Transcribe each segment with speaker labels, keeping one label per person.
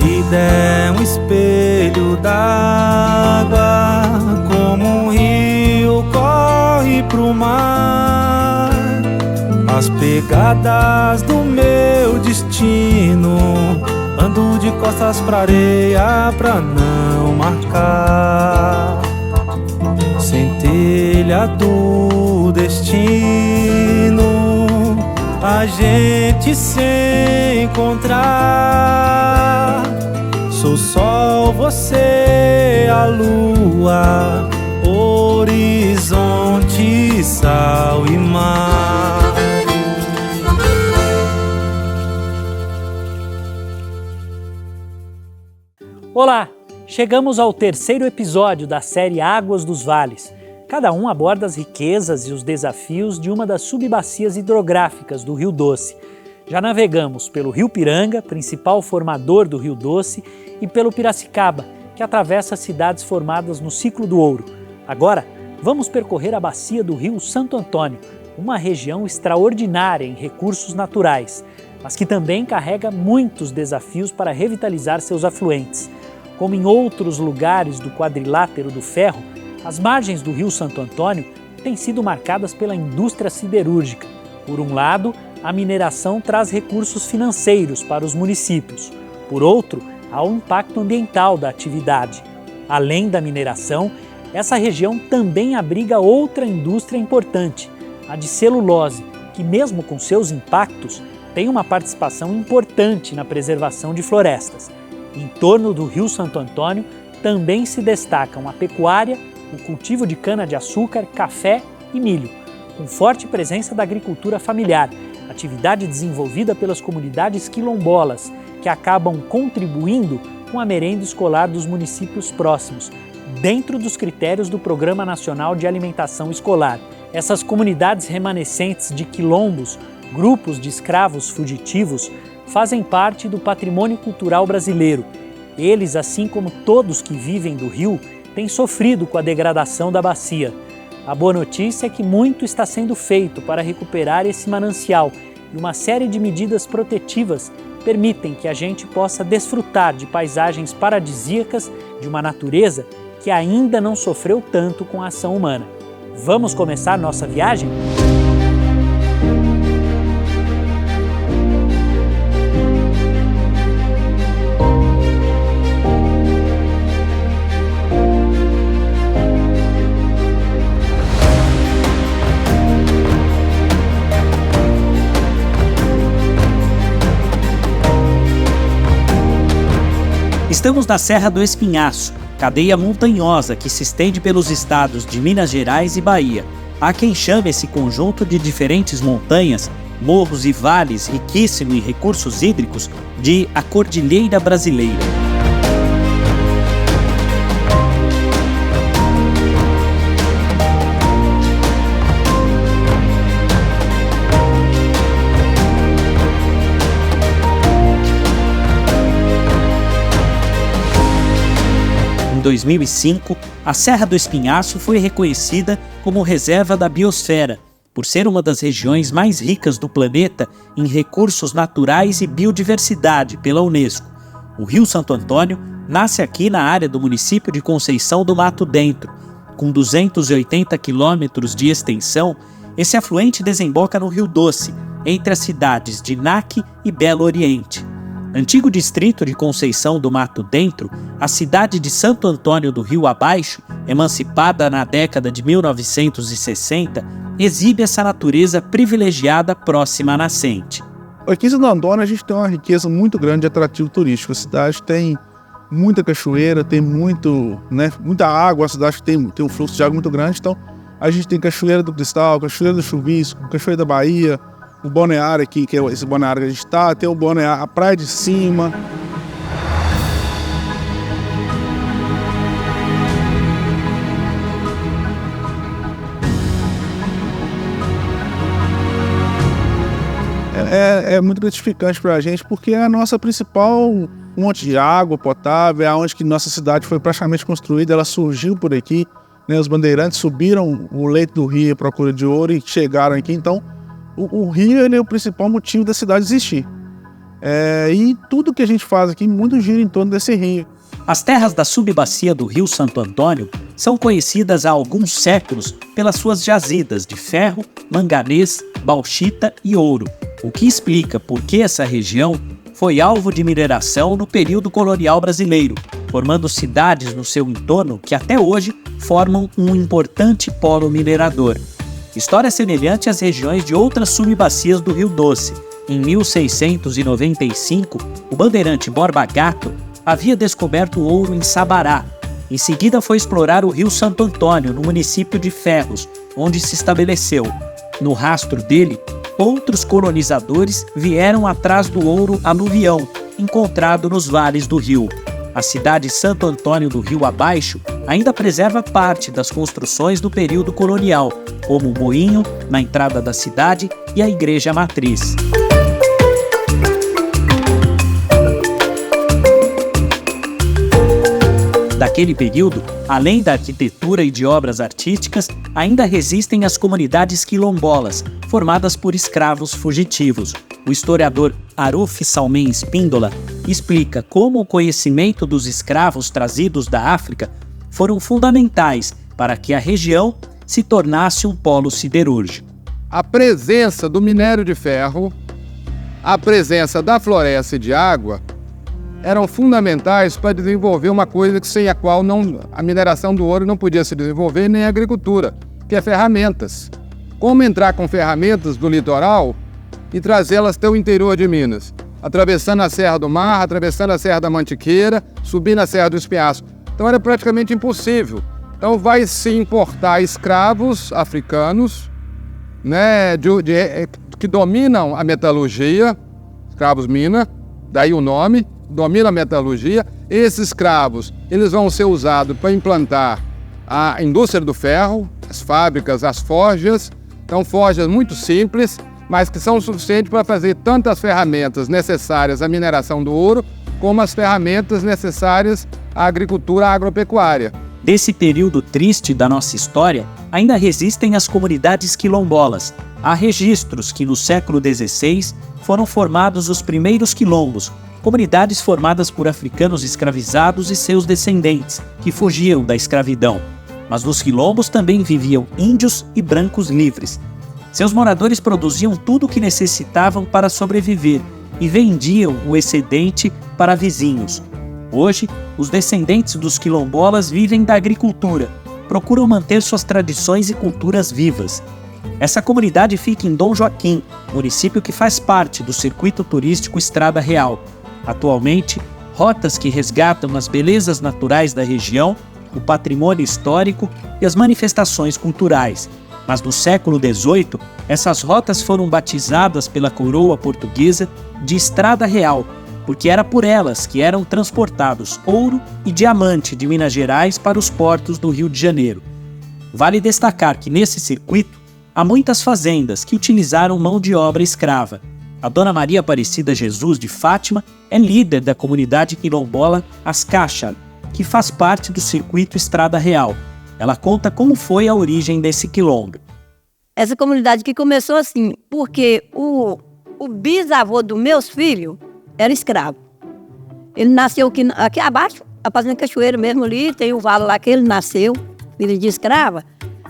Speaker 1: vida é um espelho d'água, como um rio corre pro mar. As pegadas do meu destino, ando de costas pra areia pra não marcar. Centelha do destino, a gente se encontrar. Sou sol, você a lua, horizonte, sal e mar.
Speaker 2: Olá! Chegamos ao terceiro episódio da série Águas dos Vales. Cada um aborda as riquezas e os desafios de uma das subbacias hidrográficas do Rio Doce. Já navegamos pelo Rio Piranga, principal formador do Rio Doce, e pelo Piracicaba, que atravessa cidades formadas no ciclo do ouro. Agora, vamos percorrer a bacia do Rio Santo Antônio, uma região extraordinária em recursos naturais, mas que também carrega muitos desafios para revitalizar seus afluentes. Como em outros lugares do quadrilátero do ferro, as margens do Rio Santo Antônio têm sido marcadas pela indústria siderúrgica. Por um lado, a mineração traz recursos financeiros para os municípios. Por outro, há o impacto ambiental da atividade. Além da mineração, essa região também abriga outra indústria importante, a de celulose, que mesmo com seus impactos, tem uma participação importante na preservação de florestas. Em torno do Rio Santo Antônio também se destacam a pecuária, o cultivo de cana-de-açúcar, café e milho, com forte presença da agricultura familiar, atividade desenvolvida pelas comunidades quilombolas, que acabam contribuindo com a merenda escolar dos municípios próximos, dentro dos critérios do Programa Nacional de Alimentação Escolar. Essas comunidades remanescentes de quilombos, grupos de escravos fugitivos, fazem parte do patrimônio cultural brasileiro. Eles, assim como todos que vivem do rio, têm sofrido com a degradação da bacia. A boa notícia é que muito está sendo feito para recuperar esse manancial e uma série de medidas protetivas permitem que a gente possa desfrutar de paisagens paradisíacas de uma natureza que ainda não sofreu tanto com a ação humana. Vamos começar nossa viagem? Estamos na Serra do Espinhaço, cadeia montanhosa que se estende pelos estados de Minas Gerais e Bahia. Há quem chame esse conjunto de diferentes montanhas, morros e vales riquíssimo em recursos hídricos de a Cordilheira Brasileira. Em 2005, a Serra do Espinhaço foi reconhecida como reserva da biosfera, por ser uma das regiões mais ricas do planeta em recursos naturais e biodiversidade pela Unesco. O Rio Santo Antônio nasce aqui na área do município de Conceição do Mato Dentro. Com 280 quilômetros de extensão, esse afluente desemboca no Rio Doce, entre as cidades de Naque e Belo Oriente. Antigo distrito de Conceição do Mato Dentro, a cidade de Santo Antônio do Rio Abaixo, emancipada na década de 1960, exibe essa natureza privilegiada próxima à nascente.
Speaker 3: Aqui em Santo Antônio a gente tem uma riqueza muito grande de atrativo turístico. A cidade tem muita cachoeira, tem muita água, a cidade tem um fluxo de água muito grande, então a gente tem Cachoeira do Cristal, Cachoeira do Chuvisco, Cachoeira da Bahia, o balneário aqui, que é esse balneário que a gente está, tem o balneário, a Praia de Cima. É muito gratificante para a gente, porque é a nossa principal fonte de água potável, é onde que nossa cidade foi praticamente construída, ela surgiu por aqui, né? Os bandeirantes subiram o leito do rio à procura de ouro e chegaram aqui, então o rio ele é o principal motivo da cidade existir. E tudo que a gente faz aqui muito gira em torno desse rio.
Speaker 2: As terras da subbacia do Rio Santo Antônio são conhecidas há alguns séculos pelas suas jazidas de ferro, manganês, bauxita e ouro, o que explica por que essa região foi alvo de mineração no período colonial brasileiro, formando cidades no seu entorno que até hoje formam um importante polo minerador. História semelhante às regiões de outras subbacias do Rio Doce. Em 1695, o bandeirante Borba Gato havia descoberto ouro em Sabará. Em seguida foi explorar o Rio Santo Antônio, no município de Ferros, onde se estabeleceu. No rastro dele, outros colonizadores vieram atrás do ouro aluvião, encontrado nos vales do rio. A cidade Santo Antônio do Rio abaixo ainda preserva parte das construções do período colonial, como o moinho na entrada da cidade e a igreja matriz. Daquele período, além da arquitetura e de obras artísticas, ainda resistem as comunidades quilombolas, formadas por escravos fugitivos. O historiador Aruf Salmen Espíndola explica como o conhecimento dos escravos trazidos da África foram fundamentais para que a região se tornasse um polo siderúrgico.
Speaker 4: A presença do minério de ferro, a presença da floresta e de água eram fundamentais para desenvolver uma coisa sem a qual a mineração do ouro não podia se desenvolver, nem a agricultura, que é ferramentas. Como entrar com ferramentas do litoral e trazê-las até o interior de Minas, atravessando a Serra do Mar, atravessando a Serra da Mantiqueira, subindo a Serra do Espinhaço. Então era praticamente impossível. Então vai se importar escravos africanos, que dominam a metalurgia, escravos mina, daí o nome, domina a metalurgia. Esses escravos, eles vão ser usados para implantar a indústria do ferro, as fábricas, as forjas. Então, forjas muito simples, mas que são suficientes para fazer tantas ferramentas necessárias à mineração do ouro, como as ferramentas necessárias à agricultura agropecuária.
Speaker 2: Desse período triste da nossa história, ainda resistem as comunidades quilombolas. Há registros que no século XVI foram formados os primeiros quilombos, comunidades formadas por africanos escravizados e seus descendentes, que fugiam da escravidão. Mas nos quilombos também viviam índios e brancos livres. Seus moradores produziam tudo o que necessitavam para sobreviver e vendiam o excedente para vizinhos. Hoje, os descendentes dos quilombolas vivem da agricultura, procuram manter suas tradições e culturas vivas. Essa comunidade fica em Dom Joaquim, município que faz parte do circuito turístico Estrada Real. Atualmente, rotas que resgatam as belezas naturais da região, o patrimônio histórico e as manifestações culturais. Mas no século XVIII, essas rotas foram batizadas pela coroa portuguesa de Estrada Real, porque era por elas que eram transportados ouro e diamante de Minas Gerais para os portos do Rio de Janeiro. Vale destacar que nesse circuito há muitas fazendas que utilizaram mão de obra escrava. A Dona Maria Aparecida Jesus de Fátima é líder da comunidade quilombola As Caxas, que faz parte do circuito Estrada Real. Ela conta como foi a origem desse quilombo.
Speaker 5: Essa comunidade que começou assim, porque o bisavô dos meus filhos era escravo. Ele nasceu aqui abaixo, a fazenda Cachoeira mesmo ali, tem o vale lá que ele nasceu, filho de escrava.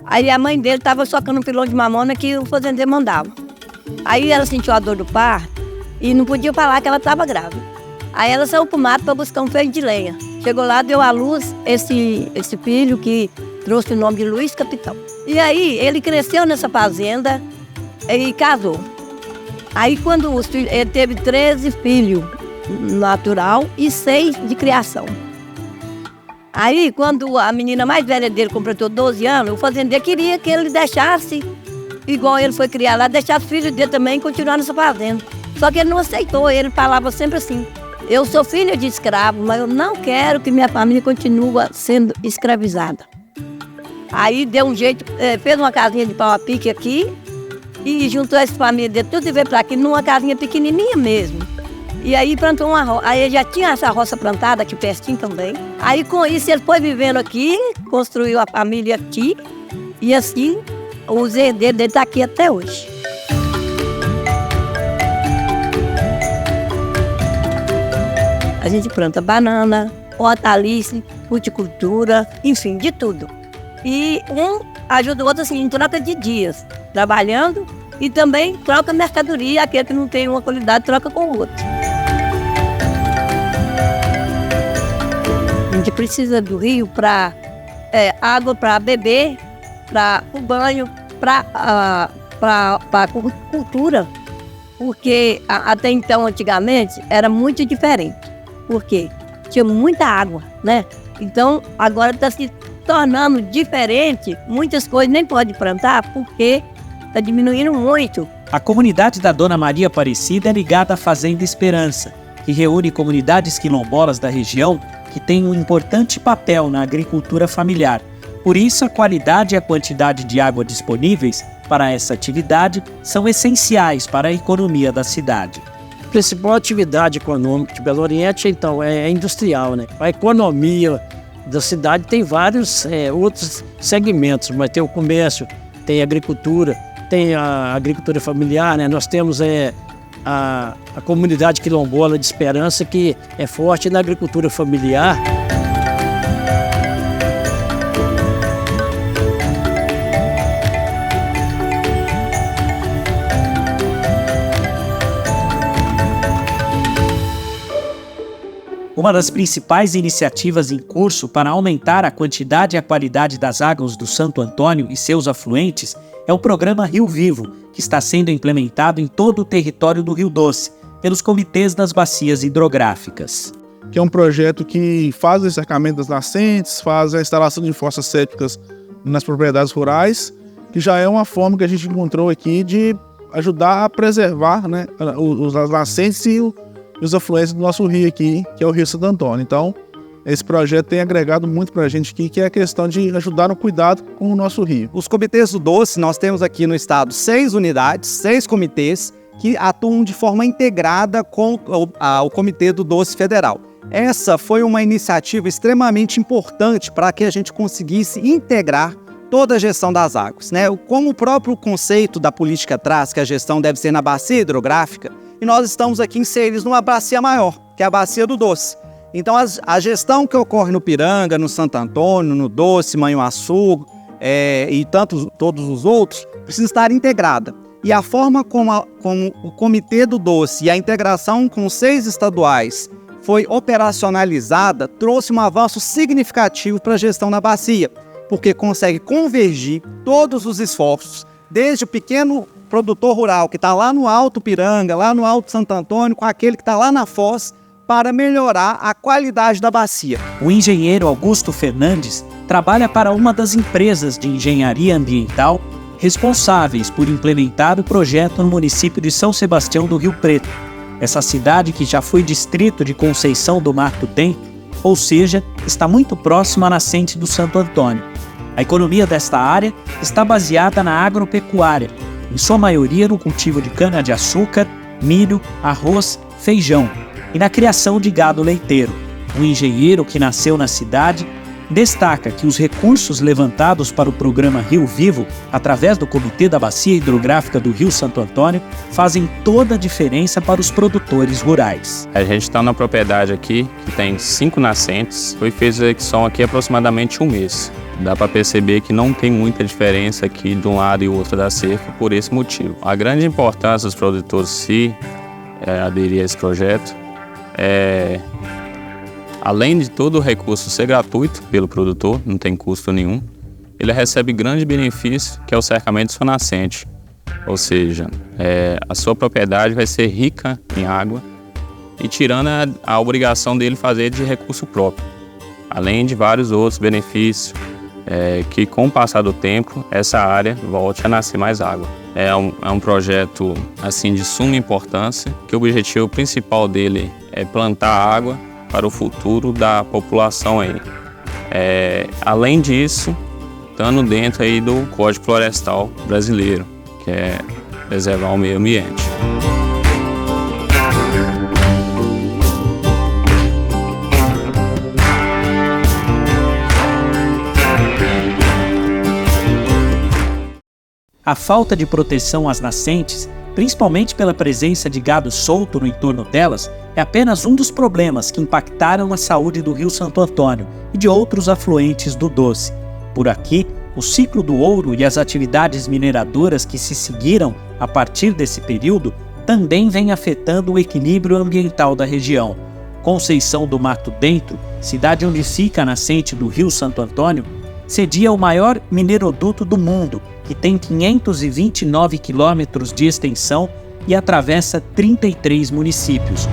Speaker 5: Aí a mãe dele estava socando um pilão de mamona que o fazendeiro mandava. Aí ela sentiu a dor do parto e não podia falar que ela estava grávida. Aí ela saiu para o mato para buscar um feixe de lenha. Chegou lá, deu à luz esse filho que trouxe o nome de Luiz Capitão. E aí ele cresceu nessa fazenda e casou. Aí quando ele teve 13 filhos natural e 6 de criação. Aí quando a menina mais velha dele completou 12 anos, o fazendeiro queria que ele deixasse, igual ele foi criado lá, deixasse o filho dele também continuar nessa fazenda. Só que ele não aceitou, ele falava sempre assim: eu sou filha de escravo, mas eu não quero que minha família continue sendo escravizada. Aí deu um jeito, fez uma casinha de pau a pique aqui e juntou essa família dele tudo e veio para aqui numa casinha pequenininha mesmo. E aí plantou uma roça. Aí ele já tinha essa roça plantada aqui pertinho também. Aí com isso ele foi vivendo aqui, construiu a família aqui e assim os herdeiros dele estão aqui até hoje. A gente planta banana, hortaliça, fruticultura, enfim, de tudo. E um ajuda o outro assim, em troca de dias, trabalhando e também troca mercadoria, aquele que não tem uma qualidade troca com o outro. A gente precisa do rio para água para beber, para o banho, para cultura, porque até então, antigamente, era muito diferente, porque tinha muita água, né? Então, agora está se tornando diferente, muitas coisas nem pode plantar, porque está diminuindo muito.
Speaker 2: A comunidade da Dona Maria Aparecida é ligada à Fazenda Esperança, que reúne comunidades quilombolas da região que têm um importante papel na agricultura familiar. Por isso, a qualidade e a quantidade de água disponíveis para essa atividade são essenciais para a economia da cidade.
Speaker 6: A principal atividade econômica de Belo Oriente, então, é industrial, né? A economia da cidade tem vários outros segmentos, mas tem o comércio, tem a agricultura, tem a agricultura familiar, né? Nós temos a comunidade quilombola de Esperança, que é forte na agricultura familiar.
Speaker 2: Uma das principais iniciativas em curso para aumentar a quantidade e a qualidade das águas do Santo Antônio e seus afluentes é o programa Rio Vivo, que está sendo implementado em todo o território do Rio Doce, pelos comitês das bacias hidrográficas.
Speaker 3: Que é um projeto que faz o cercamento das nascentes, faz a instalação de fossas sépticas nas propriedades rurais, que já é uma forma que a gente encontrou aqui de ajudar a preservar, né, as nascentes e os afluentes do nosso rio aqui, que é o Rio Santo Antônio. Então, esse projeto tem agregado muito para a gente aqui, que é a questão de ajudar no cuidado com o nosso rio.
Speaker 7: Os comitês do Doce, nós temos aqui no estado 6 unidades, 6 comitês que atuam de forma integrada com o Comitê do Doce Federal. Essa foi uma iniciativa extremamente importante para que a gente conseguisse integrar toda a gestão das águas, né? Como o próprio conceito da política traz, que a gestão deve ser na bacia hidrográfica, e nós estamos aqui inseridos numa bacia maior, que é a Bacia do Doce. Então, a gestão que ocorre no Piranga, no Santo Antônio, no Doce, Manhuaçu e todos os outros, precisa estar integrada. E a forma como o Comitê do Doce e a integração com os 6 estaduais foi operacionalizada, trouxe um avanço significativo para a gestão da bacia, porque consegue convergir todos os esforços, desde o pequeno produtor rural que está lá no Alto Piranga, lá no Alto Santo Antônio, com aquele que está lá na Foz, para melhorar a qualidade da bacia.
Speaker 2: O engenheiro Augusto Fernandes trabalha para uma das empresas de engenharia ambiental responsáveis por implementar o projeto no município de São Sebastião do Rio Preto, essa cidade que já foi distrito de Conceição do Mato Dentro, ou seja, está muito próxima à nascente do Santo Antônio. A economia desta área está baseada na agropecuária, em sua maioria no cultivo de cana-de-açúcar, milho, arroz, feijão e na criação de gado leiteiro. O engenheiro que nasceu na cidade destaca que os recursos levantados para o programa Rio Vivo, através do Comitê da Bacia Hidrográfica do Rio Santo Antônio, fazem toda a diferença para os produtores rurais.
Speaker 8: A gente está na propriedade aqui, que tem 5 nascentes, foi feita a execução aqui há aproximadamente 1 mês. Dá para perceber que não tem muita diferença aqui de um lado e outro da cerca por esse motivo. A grande importância dos produtores se aderir a esse projeto é, além de todo o recurso ser gratuito pelo produtor, não tem custo nenhum, ele recebe grande benefício, que é o cercamento de sua nascente. Ou seja, a sua propriedade vai ser rica em água e tirando a obrigação dele fazer de recurso próprio. Além de vários outros benefícios, que com o passar do tempo, essa área volte a nascer mais água. É um projeto assim, de suma importância, que o objetivo principal dele é plantar água para o futuro da população aí. Além disso, estando dentro aí do Código Florestal Brasileiro, que é preservar o meio ambiente.
Speaker 2: A falta de proteção às nascentes, principalmente pela presença de gado solto no entorno delas, é apenas um dos problemas que impactaram a saúde do Rio Santo Antônio e de outros afluentes do Doce. Por aqui, o ciclo do ouro e as atividades mineradoras que se seguiram a partir desse período também vem afetando o equilíbrio ambiental da região. Conceição do Mato Dentro, cidade onde fica a nascente do Rio Santo Antônio, cedia o maior mineroduto do mundo, que tem 529 quilômetros de extensão e atravessa 33 municípios.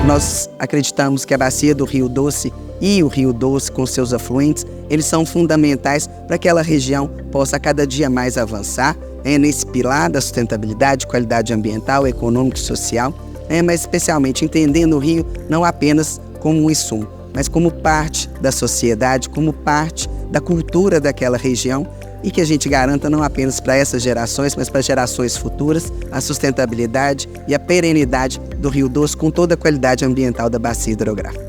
Speaker 9: Nós acreditamos que a bacia do Rio Doce e o Rio Doce com seus afluentes, eles são fundamentais para que aquela região possa a cada dia mais avançar nesse pilar da sustentabilidade, qualidade ambiental, econômica e social, mas especialmente entendendo o rio não apenas como um insumo, mas como parte da sociedade, como parte da cultura daquela região, e que a gente garanta não apenas para essas gerações, mas para gerações futuras, a sustentabilidade e a perenidade do Rio Doce com toda a qualidade ambiental da bacia hidrográfica.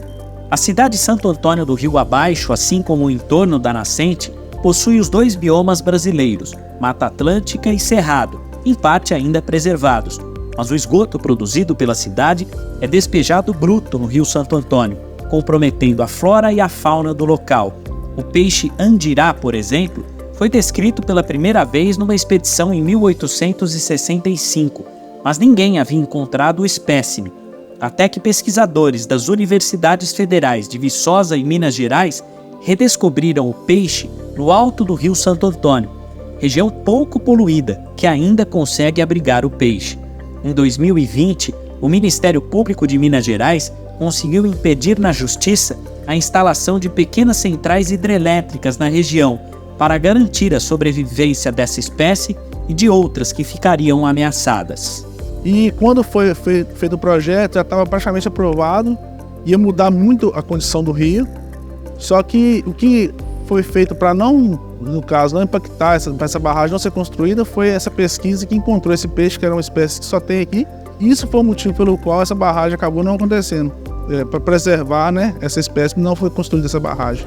Speaker 2: A cidade de Santo Antônio do Rio Abaixo, assim como o entorno da nascente, possui os dois biomas brasileiros, Mata Atlântica e Cerrado, em parte ainda preservados. Mas o esgoto produzido pela cidade é despejado bruto no Rio Santo Antônio, comprometendo a flora e a fauna do local. O peixe andirá, por exemplo, foi descrito pela primeira vez numa expedição em 1865, mas ninguém havia encontrado o espécime, até que pesquisadores das universidades federais de Viçosa e Minas Gerais redescobriram o peixe no alto do Rio Santo Antônio, região pouco poluída que ainda consegue abrigar o peixe. Em 2020, o Ministério Público de Minas Gerais conseguiu impedir na Justiça a instalação de pequenas centrais hidrelétricas na região, para garantir a sobrevivência dessa espécie e de outras que ficariam ameaçadas.
Speaker 3: E quando foi feito o projeto, já estava praticamente aprovado, ia mudar muito a condição do rio, só que o que foi feito para não, no caso, não impactar essa barragem não ser construída, foi essa pesquisa que encontrou esse peixe, que era uma espécie que só tem aqui, e isso foi o motivo pelo qual essa barragem acabou não acontecendo. Para preservar, né, essa espécie, não foi construída essa barragem.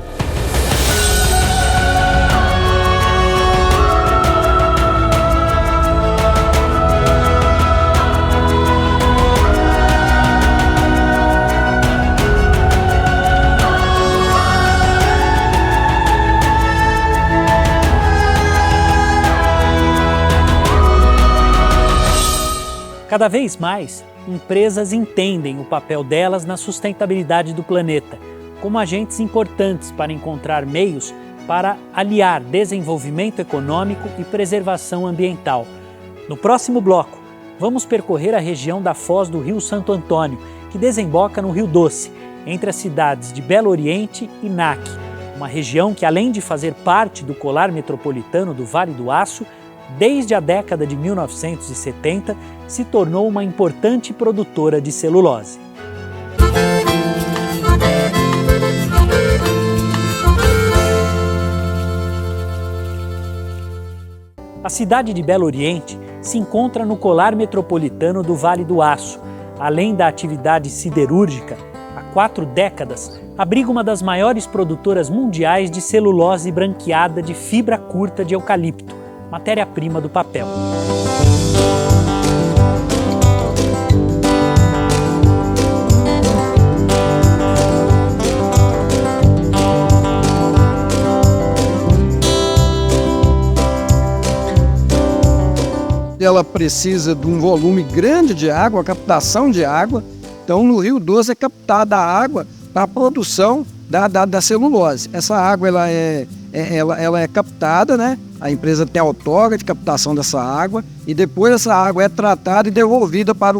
Speaker 2: Cada vez mais, empresas entendem o papel delas na sustentabilidade do planeta, como agentes importantes para encontrar meios para aliar desenvolvimento econômico e preservação ambiental. No próximo bloco, vamos percorrer a região da foz do Rio Santo Antônio, que desemboca no Rio Doce, entre as cidades de Belo Oriente e Naque, uma região que, além de fazer parte do colar metropolitano do Vale do Aço, desde a década de 1970, se tornou uma importante produtora de celulose. A cidade de Belo Oriente se encontra no colar metropolitano do Vale do Aço. Além da atividade siderúrgica, há 4 décadas, abriga uma das maiores produtoras mundiais de celulose branqueada de fibra curta de eucalipto, matéria-prima do papel.
Speaker 6: Ela precisa de um volume grande de água, captação de água. Então, no Rio Doce é captada a água para a produção da celulose. Essa água ela é captada, né? A empresa tem outorga de captação dessa água e depois essa água é tratada e devolvida para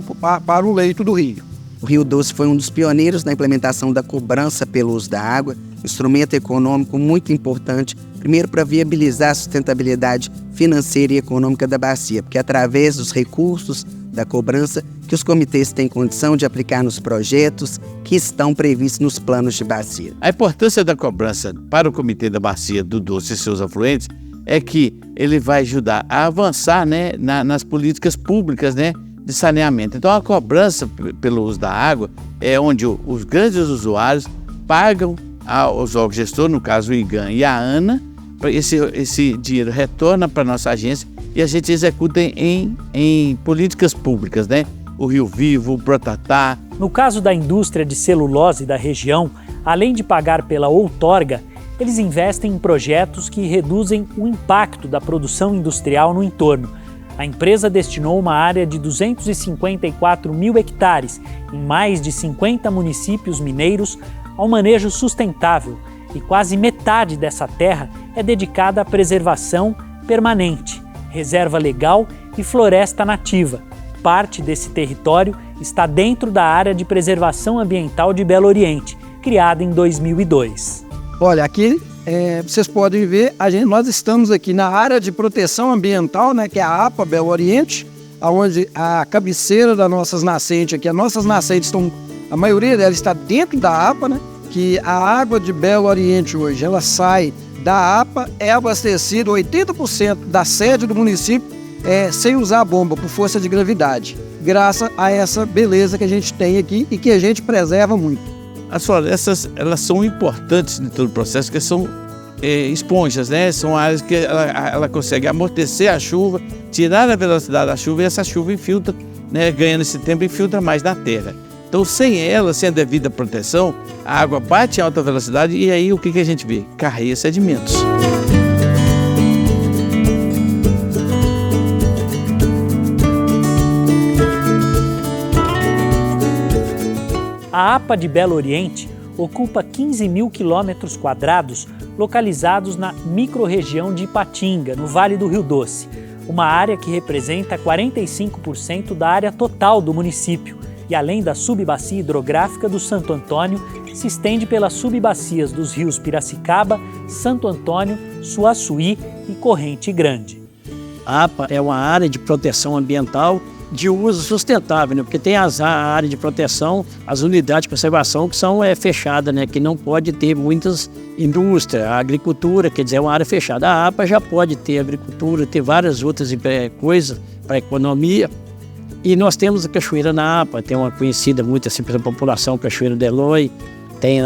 Speaker 6: o leito do rio.
Speaker 9: O Rio Doce foi um dos pioneiros na implementação da cobrança pelo uso da água, instrumento econômico muito importante, primeiro para viabilizar a sustentabilidade financeira e econômica da bacia, porque através dos recursos da cobrança que os comitês têm condição de aplicar nos projetos que estão previstos nos planos de bacia.
Speaker 10: A importância da cobrança para o Comitê da Bacia do Doce e seus afluentes é que ele vai ajudar a avançar, né, nas políticas públicas, né, de saneamento. Então, a cobrança pelo uso da água é onde os grandes usuários pagam aos órgãos gestores, no caso o IGAM e a ANA, esse dinheiro retorna para a nossa agência e a gente executa em políticas públicas, né? O Rio Vivo, o Protatá.
Speaker 2: No caso da indústria de celulose da região, além de pagar pela outorga, eles investem em projetos que reduzem o impacto da produção industrial no entorno. A empresa destinou uma área de 254 mil hectares em mais de 50 municípios mineiros ao manejo sustentável e quase metade dessa terra é dedicada à preservação permanente, reserva legal e floresta nativa. Parte desse território está dentro da área de preservação ambiental de Belo Oriente, criada em 2002.
Speaker 6: Olha, aqui vocês podem ver, nós estamos aqui na área de proteção ambiental, né, que é a APA Belo Oriente, onde a cabeceira das nossas nascentes aqui, as nossas nascentes estão, a maioria delas está dentro da APA, né, que a água de Belo Oriente hoje, ela sai da APA, é abastecida 80% da sede do município sem usar a bomba, por força de gravidade, graças a essa beleza que a gente tem aqui e que a gente preserva muito.
Speaker 10: As florestas, elas são importantes em todo o processo, porque são esponjas, né? São áreas que ela consegue amortecer a chuva, tirar a velocidade da chuva e essa chuva infiltra, né? Ganhando esse tempo, infiltra mais na terra. Então, sem ela, sem a devida proteção, a água bate em alta velocidade e aí o que a gente vê? Carreia sedimentos.
Speaker 2: A APA de Belo Oriente ocupa 15 mil quilômetros quadrados localizados na microrregião de Ipatinga, no Vale do Rio Doce, uma área que representa 45% da área total do município e, além da subbacia hidrográfica do Santo Antônio, se estende pelas subbacias dos rios Piracicaba, Santo Antônio, Suaçuí e Corrente Grande.
Speaker 6: A APA é uma área de proteção ambiental de uso sustentável, né? Porque tem a área de proteção, as unidades de conservação que são fechadas, né? Que não pode ter muitas indústrias, a agricultura, quer dizer, é uma área fechada. A APA já pode ter agricultura, ter várias outras coisas para a economia. E nós temos a cachoeira na APA, tem uma conhecida muito assim pela população, Cachoeira do Eloy, tem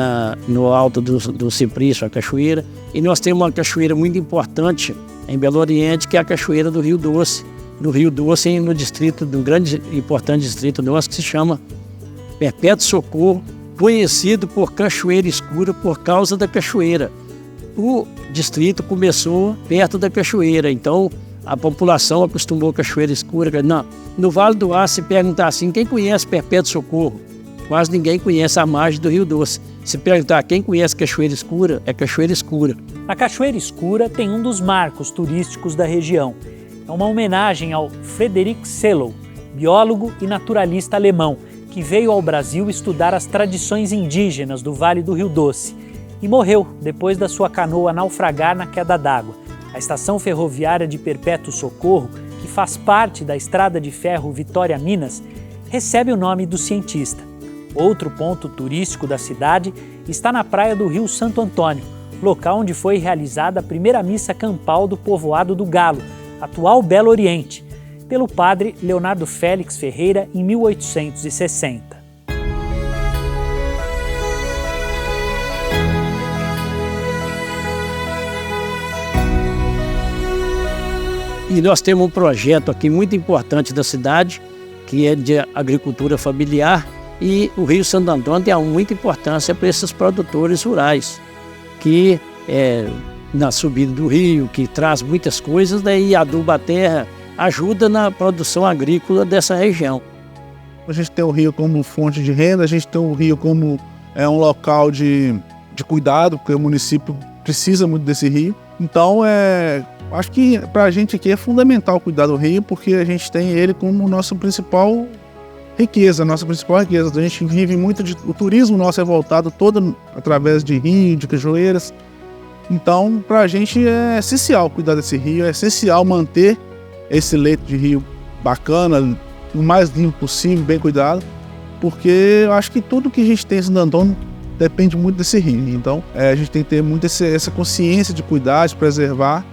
Speaker 6: no alto do Ciprício a cachoeira. E nós temos uma cachoeira muito importante em Belo Oriente, que é a Cachoeira do Rio Doce. No Rio Doce, no distrito, de um grande e importante distrito nosso, que se chama Perpétuo Socorro, conhecido por Cachoeira Escura por causa da cachoeira. O distrito começou perto da cachoeira, então a população acostumou a Cachoeira Escura. Não, no Vale do Aço, se perguntar assim, quem conhece Perpétuo Socorro? Quase ninguém conhece a margem do Rio Doce. Se perguntar quem conhece Cachoeira Escura, é Cachoeira Escura.
Speaker 2: A Cachoeira Escura tem um dos marcos turísticos da região. É uma homenagem ao Frederick Sellow, biólogo e naturalista alemão, que veio ao Brasil estudar as tradições indígenas do Vale do Rio Doce e morreu depois da sua canoa naufragar na queda d'água. A estação ferroviária de Perpétuo Socorro, que faz parte da estrada de ferro Vitória-Minas, recebe o nome do cientista. Outro ponto turístico da cidade está na praia do Rio Santo Antônio, local onde foi realizada a primeira missa campal do povoado do Galo, atual Belo Oriente, pelo padre Leonardo Félix Ferreira em 1860.
Speaker 6: E nós temos um projeto aqui muito importante da cidade, que é de agricultura familiar, e o Rio Santo Antônio tem muita importância para esses produtores rurais, que na subida do rio, que traz muitas coisas, daí aduba a terra, ajuda na produção agrícola dessa região.
Speaker 3: A gente tem o rio como fonte de renda, a gente tem o rio como um local de cuidado, porque o município precisa muito desse rio. Então, acho que para a gente aqui é fundamental cuidar do rio, porque a gente tem ele como nossa principal riqueza. A gente vive muito o turismo nosso é voltado todo através de rio, de cachoeiras. Então, para a gente é essencial cuidar desse rio, é essencial manter esse leito de rio bacana, o mais limpo possível, bem cuidado, porque eu acho que tudo que a gente tem em Santo Antônio depende muito desse rio. Então, a gente tem que ter muito essa consciência de cuidar, de preservar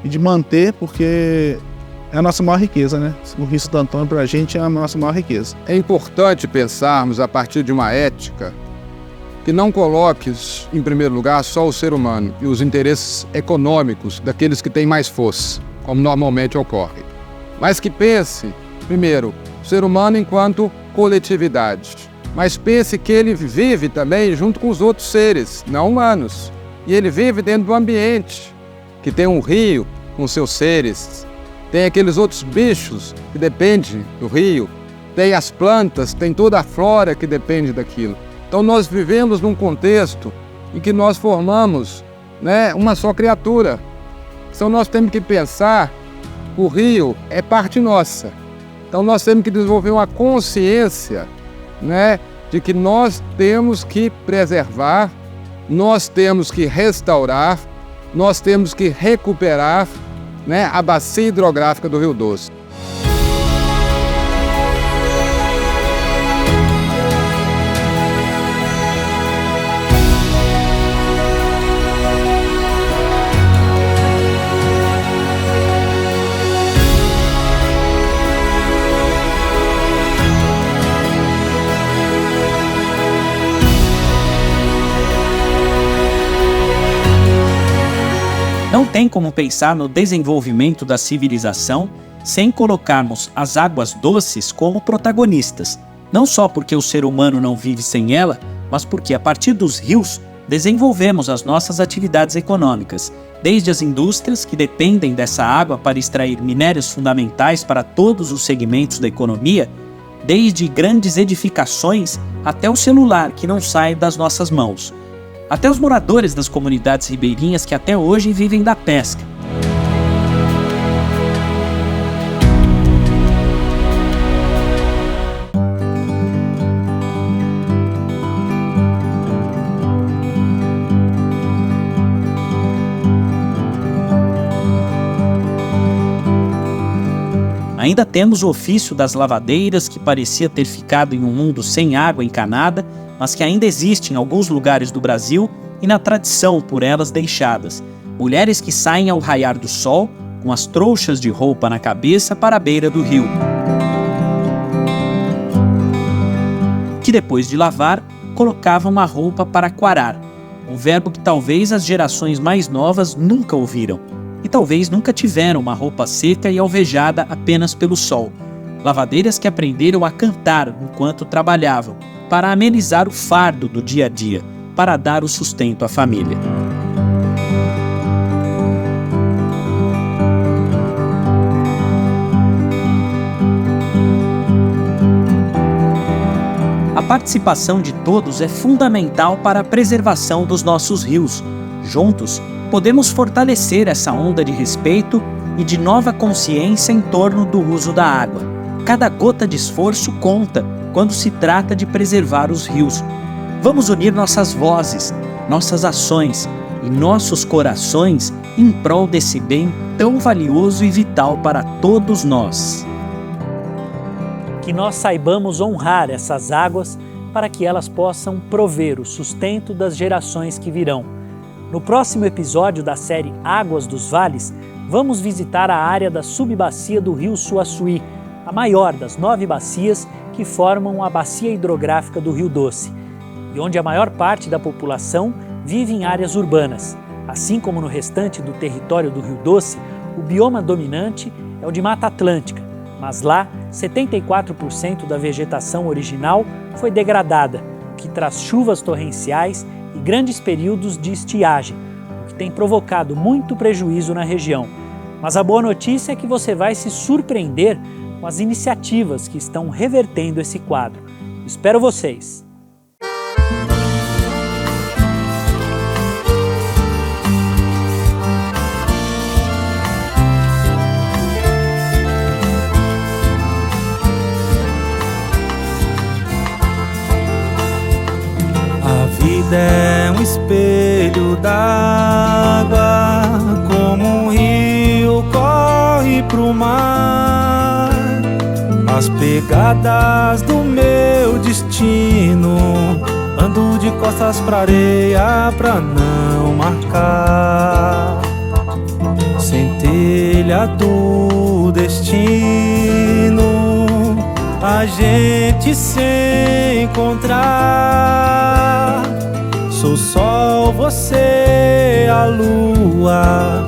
Speaker 3: e de manter, porque é a nossa maior riqueza, né? O Rio Santo Antônio, para a gente, é a nossa maior riqueza.
Speaker 4: É importante pensarmos a partir de uma ética que não coloque em primeiro lugar só o ser humano e os interesses econômicos daqueles que têm mais força, como normalmente ocorre, mas que pense, primeiro, o ser humano enquanto coletividade, mas pense que ele vive também junto com os outros seres não humanos, e ele vive dentro do ambiente, que tem um rio com seus seres, tem aqueles outros bichos que dependem do rio, tem as plantas, tem toda a flora que depende daquilo. Então nós vivemos num contexto em que nós formamos, né, uma só criatura. Então nós temos que pensar que o rio é parte nossa. Então nós temos que desenvolver uma consciência, né, de que nós temos que preservar, nós temos que restaurar, nós temos que recuperar, né, a bacia hidrográfica do Rio Doce.
Speaker 2: Não tem como pensar no desenvolvimento da civilização sem colocarmos as águas doces como protagonistas. Não só porque o ser humano não vive sem ela, mas porque a partir dos rios desenvolvemos as nossas atividades econômicas, desde as indústrias que dependem dessa água para extrair minérios fundamentais para todos os segmentos da economia, desde grandes edificações até o celular que não sai das nossas mãos. Até os moradores das comunidades ribeirinhas que até hoje vivem da pesca. Ainda temos o ofício das lavadeiras, que parecia ter ficado em um mundo sem água encanada, mas que ainda existe em alguns lugares do Brasil e na tradição por elas deixadas. Mulheres que saem ao raiar do sol, com as trouxas de roupa na cabeça para a beira do rio. Que depois de lavar, colocavam a roupa para quarar, um verbo que talvez as gerações mais novas nunca ouviram. E talvez nunca tiveram uma roupa seca e alvejada apenas pelo sol. Lavadeiras que aprenderam a cantar enquanto trabalhavam, para amenizar o fardo do dia a dia, para dar o sustento à família. A participação de todos é fundamental para a preservação dos nossos rios. Juntos, podemos fortalecer essa onda de respeito e de nova consciência em torno do uso da água. Cada gota de esforço conta quando se trata de preservar os rios. Vamos unir nossas vozes, nossas ações e nossos corações em prol desse bem tão valioso e vital para todos nós. Que nós saibamos honrar essas águas para que elas possam prover o sustento das gerações que virão. No próximo episódio da série Águas dos Vales, vamos visitar a área da subbacia do rio Suaçuí, a maior das 9 bacias que formam a bacia hidrográfica do Rio Doce, e onde a maior parte da população vive em áreas urbanas. Assim como no restante do território do Rio Doce, o bioma dominante é o de Mata Atlântica, mas lá 74% da vegetação original foi degradada, o que traz chuvas torrenciais e grandes períodos de estiagem, o que tem provocado muito prejuízo na região. Mas a boa notícia é que você vai se surpreender com as iniciativas que estão revertendo esse quadro. Espero vocês!
Speaker 1: A vida é um espelho d'água, como um rio corre pro mar. Nas pegadas do meu destino, ando de costas pra areia pra não marcar. Centelha do destino, a gente se encontrar. Sou sol, você a lua,